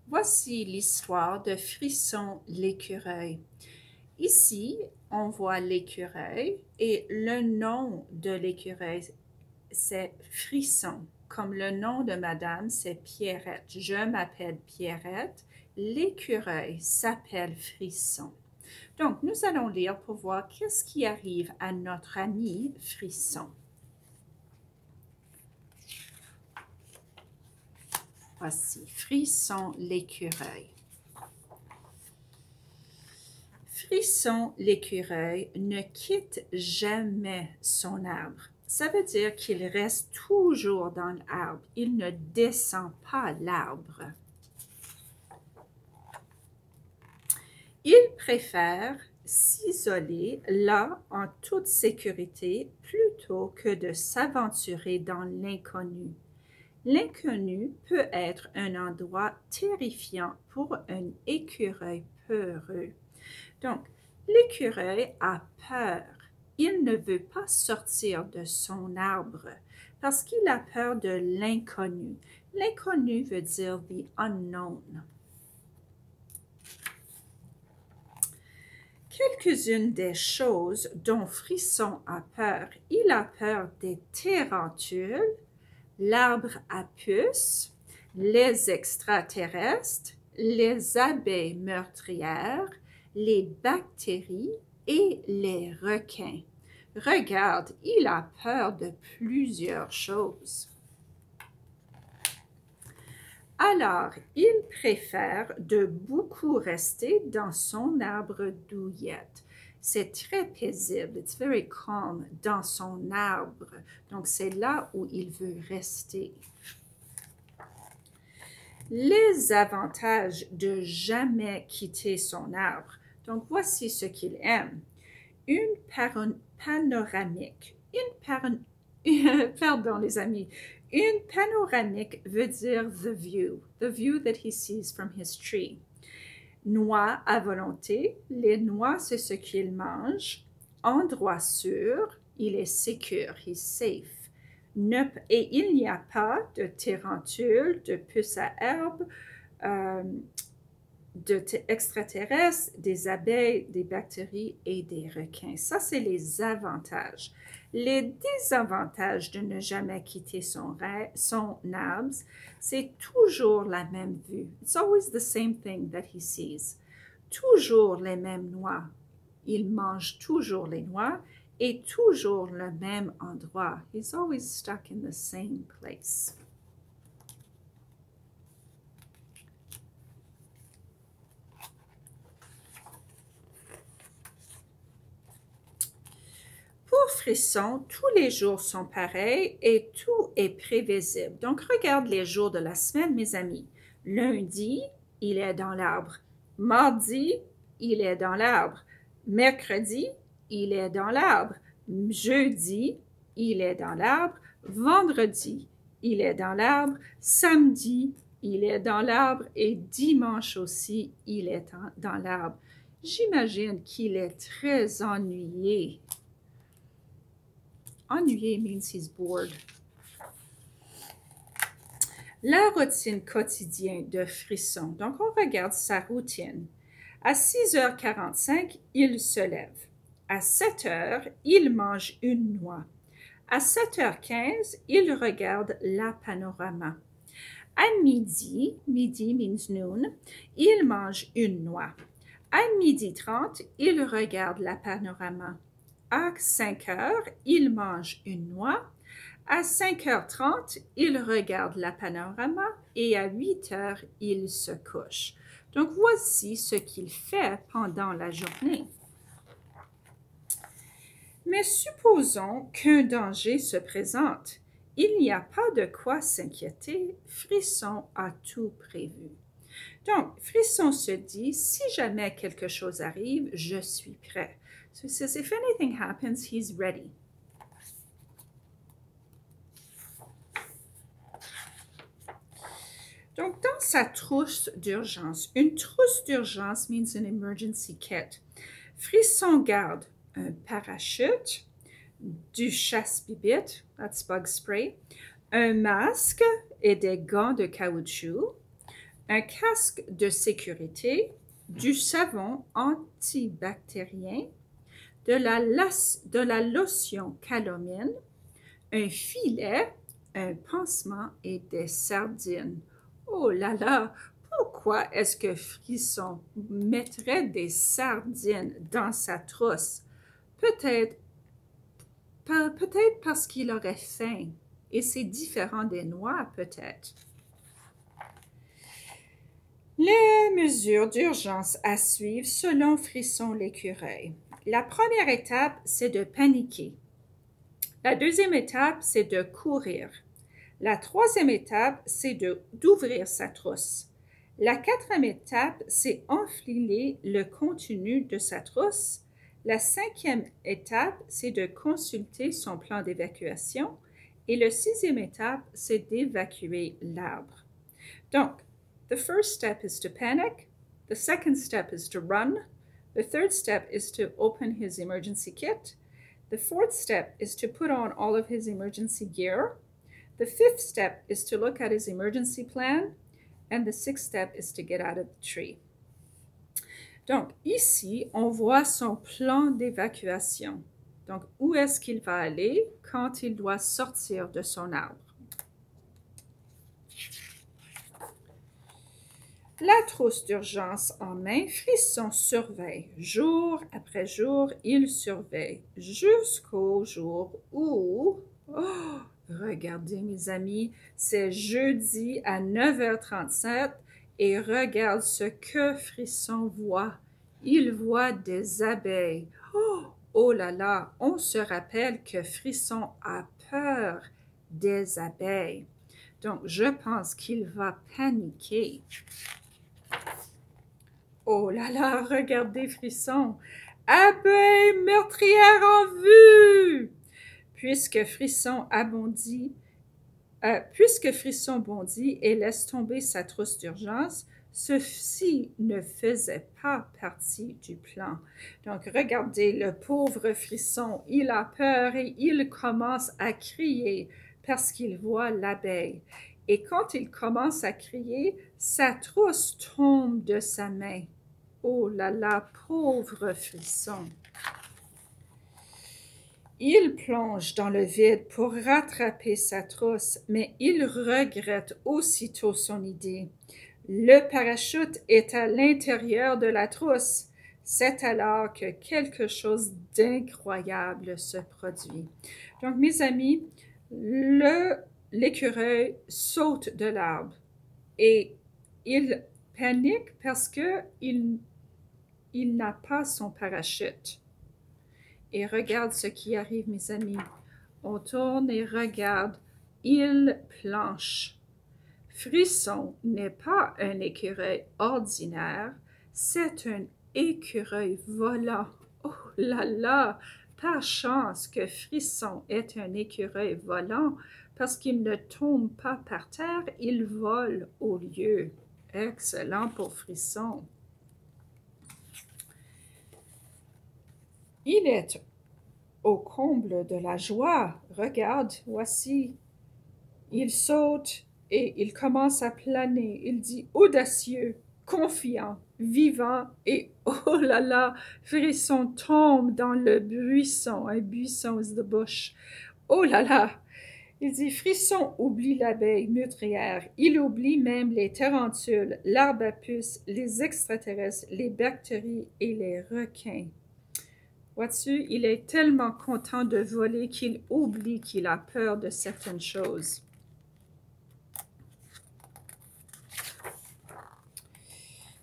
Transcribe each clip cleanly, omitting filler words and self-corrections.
Voici l'histoire de Frisson l'écureuil. Ici, on voit l'écureuil et le nom de l'écureuil, c'est Frisson. Comme le nom de madame, c'est Pierrette. Je m'appelle Pierrette. L'écureuil s'appelle Frisson. Donc, nous allons lire pour voir qu'est-ce qui arrive à notre ami Frisson. Voici Frisson l'écureuil. Frisson l'écureuil ne quitte jamais son arbre. Ça veut dire qu'il reste toujours dans l'arbre. Il ne descend pas l'arbre. Il préfère s'isoler là en toute sécurité plutôt que de s'aventurer dans l'inconnu. L'inconnu peut être un endroit terrifiant pour un écureuil peureux. Donc, l'écureuil a peur. Il ne veut pas sortir de son arbre parce qu'il a peur de l'inconnu. L'inconnu veut dire the unknown. Quelques-unes des choses dont Frisson a peur. Il a peur des tarentules, l'arbre à puce, les extraterrestres, les abeilles meurtrières, les bactéries et les requins. Regarde, il a peur de plusieurs choses. Alors, il préfère de beaucoup rester dans son arbre douillette. C'est très paisible, it's very calm dans son arbre. Donc, c'est là où il veut rester. Les avantages de jamais quitter son arbre. Donc, voici ce qu'il aime. Une panoramique. Pardon, les amis. Une panoramique veut dire the view that he sees from his tree. Noix à volonté. Les noix, c'est ce qu'il mange. Endroit sûr. Il est secure, he's safe. Et il n'y a pas de tarentules, de puces à herbe, d'extraterrestres, des abeilles, des bactéries et des requins. Ça, c'est les avantages. Les désavantages de ne jamais quitter son arbre, c'est toujours la même vue. It's always the same thing that he sees. Toujours les mêmes noix. Il mange toujours les noix et toujours le même endroit. He's always stuck in the same place. Pour Frisson, tous les jours sont pareils et tout est prévisible. Donc, regarde les jours de la semaine, mes amis. Lundi, il est dans l'arbre. Mardi, il est dans l'arbre. Mercredi, il est dans l'arbre. Jeudi, il est dans l'arbre. Vendredi, il est dans l'arbre. Samedi, il est dans l'arbre. Et dimanche aussi, il est dans l'arbre. J'imagine qu'il est très ennuyé. Ennuyé means he's bored. La routine quotidienne de Frisson. Donc, on regarde sa routine. À 6h45, il se lève. À 7h, il mange une noix. À 7h15, il regarde la panorama. À midi means noon, il mange une noix. À 12h30, il regarde la panorama. À 5h, il mange une noix. À 5h30, il regarde la panorama et à 8h, il se couche. Donc, voici ce qu'il fait pendant la journée. Mais supposons qu'un danger se présente. Il n'y a pas de quoi s'inquiéter. Frisson a tout prévu. Donc, Frisson se dit, si jamais quelque chose arrive, je suis prêt. So he says, if anything happens, he's ready. Donc, dans sa trousse d'urgence, une trousse d'urgence means an emergency kit. Frisson garde un parachute, du chasse-bibite, that's bug spray, un masque et des gants de caoutchouc, un casque de sécurité, du savon antibactérien, de la lotion calomine, un filet, un pansement et des sardines. Oh là là, pourquoi est-ce que Frisson mettrait des sardines dans sa trousse? Peut-être parce qu'il aurait faim, et c'est différent des noix, peut-être. Les mesures d'urgence à suivre selon Frisson l'écureuil. La première étape, c'est de paniquer. La deuxième étape, c'est de courir. La troisième étape, c'est d'ouvrir sa trousse. La quatrième étape, c'est enfiler le contenu de sa trousse. La cinquième étape, c'est de consulter son plan d'évacuation. Et la sixième étape, c'est d'évacuer l'arbre. Donc, the first step is to panic. The second step is to run. The third step is to open his emergency kit. The fourth step is to put on all of his emergency gear. The fifth step is to look at his emergency plan. And the sixth step is to get out of the tree. Donc, ici, on voit son plan d'évacuation. Donc, où est-ce qu'il va aller quand il doit sortir de son arbre? La trousse d'urgence en main, Frisson surveille. Jour après jour, il surveille jusqu'au jour où... Oh, regardez mes amis, c'est jeudi à 9h37 et regarde ce que Frisson voit. Il voit des abeilles. Oh là là, on se rappelle que Frisson a peur des abeilles. Donc, je pense qu'il va paniquer. Oh là là, regardez Frisson. Abeille meurtrière en vue! Puisque Frisson bondit et laisse tomber sa trousse d'urgence, ceci ne faisait pas partie du plan. Donc, regardez, le pauvre Frisson, il a peur et il commence à crier parce qu'il voit l'abeille. Et quand il commence à crier, sa trousse tombe de sa main. Oh là là, pauvre Frisson! Il plonge dans le vide pour rattraper sa trousse, mais il regrette aussitôt son idée. Le parachute est à l'intérieur de la trousse. C'est alors que quelque chose d'incroyable se produit. Donc, mes amis, l'écureuil saute de l'arbre et il panique parce qu'il n'a pas son parachute. Et regarde ce qui arrive, mes amis. On tourne et regarde. Il planche. Frisson n'est pas un écureuil ordinaire, c'est un écureuil volant. Oh là là! Par chance que Frisson est un écureuil volant, parce qu'il ne tombe pas par terre, il vole au lieu. Excellent pour Frisson. Il est au comble de la joie. Regarde, voici. Il saute et il commence à planer. Il dit audacieux, confiant, vivant et oh là là, Frisson tombe dans le buisson. Un buisson is the bush. Oh là là! Il dit Frisson oublie l'abeille meurtrière. Il oublie même les tarentules, l'arbre à puce, les extraterrestres, les bactéries et les requins. Vois-tu, il est tellement content de voler qu'il oublie qu'il a peur de certaines choses.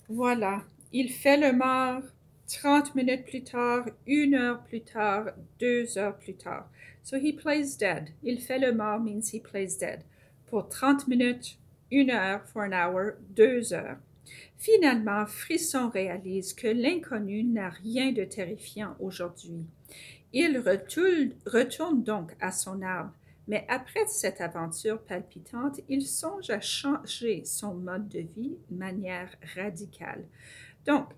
Voilà, il fait le mort 30 minutes plus tard, 1 heure plus tard, 2 heures plus tard. So he plays dead. Il fait le mort means he plays dead. Pour 30 minutes, 1 heure, for an hour, 2 heures. Finalement, Frisson réalise que l'inconnu n'a rien de terrifiant aujourd'hui. Il retourne donc à son arbre, mais après cette aventure palpitante, il songe à changer son mode de vie de manière radicale. Donc,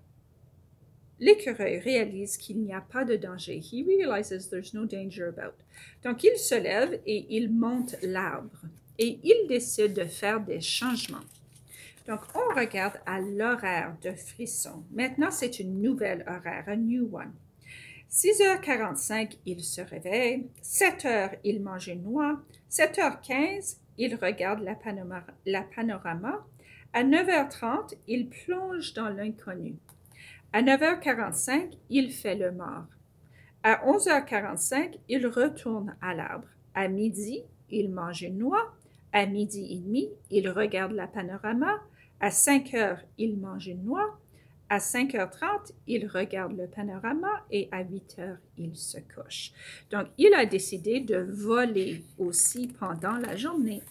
l'écureuil réalise qu'il n'y a pas de danger. He realizes there's no danger about. Donc, il se lève et il monte l'arbre et il décide de faire des changements. Donc, on regarde à l'horaire de Frisson. Maintenant, c'est une nouvelle horaire, un new one. 6h45, il se réveille. 7h, il mange une noix. 7h15, il regarde la panorama. À 9h30, il plonge dans l'inconnu. À 9h45, il fait le mort. À 11h45, il retourne à l'arbre. À midi, il mange une noix. À midi et demi, il regarde la panorama. À 5h, il mange une noix. À 5h30, il regarde le panorama et à 8h, il se couche. Donc, il a décidé de voler aussi pendant la journée.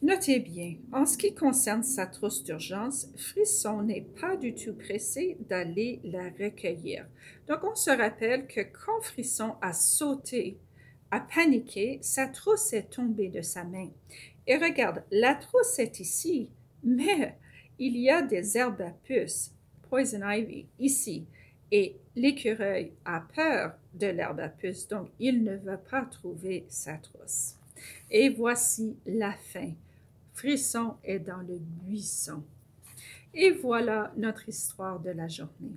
Notez bien, en ce qui concerne sa trousse d'urgence, Frisson n'est pas du tout pressé d'aller la recueillir. Donc, on se rappelle que quand Frisson a sauté, a paniqué, sa trousse est tombée de sa main. Et regarde, la trousse est ici, mais il y a des herbes à puce, poison ivy, ici. Et l'écureuil a peur de l'herbe à puce, donc il ne va pas trouver sa trousse. Et voici la fin. Frisson est dans le buisson. Et voilà notre histoire de la journée.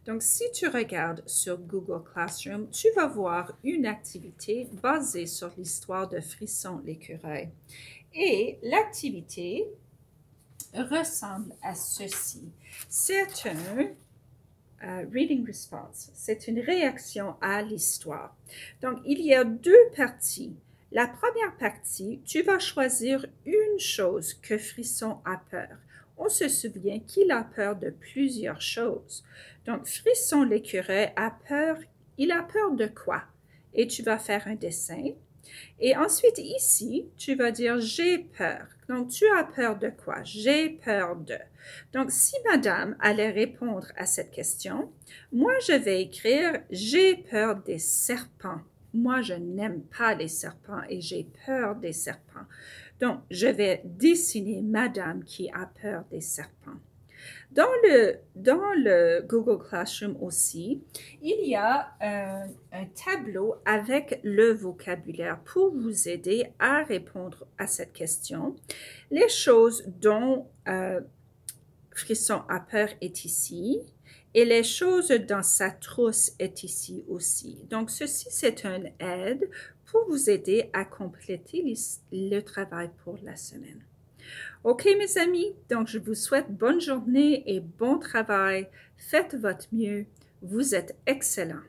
Donc, si tu regardes sur Google Classroom, tu vas voir une activité basée sur l'histoire de Frisson l'écureuil. Et l'activité ressemble à ceci. C'est un reading response. C'est une réaction à l'histoire. Donc, il y a deux parties. La première partie, tu vas choisir une chose que Frisson a peur. On se souvient qu'il a peur de plusieurs choses. Donc, Frisson l'écureuil a peur. Il a peur de quoi? Et tu vas faire un dessin. Et ensuite, ici, tu vas dire « j'ai peur ». Donc, tu as peur de quoi? J'ai peur de. Donc, si madame allait répondre à cette question, moi, je vais écrire « j'ai peur des serpents ». Moi, je n'aime pas les serpents et j'ai peur des serpents. Donc, je vais dessiner madame qui a peur des serpents. Dans le Google Classroom aussi, il y a un tableau avec le vocabulaire pour vous aider à répondre à cette question. Les choses dont Frisson a peur est ici et les choses dans sa trousse est ici aussi. Donc, ceci, c'est une aide pour vous aider à compléter le travail pour la semaine. OK, mes amis, donc je vous souhaite bonne journée et bon travail. Faites votre mieux. Vous êtes excellents.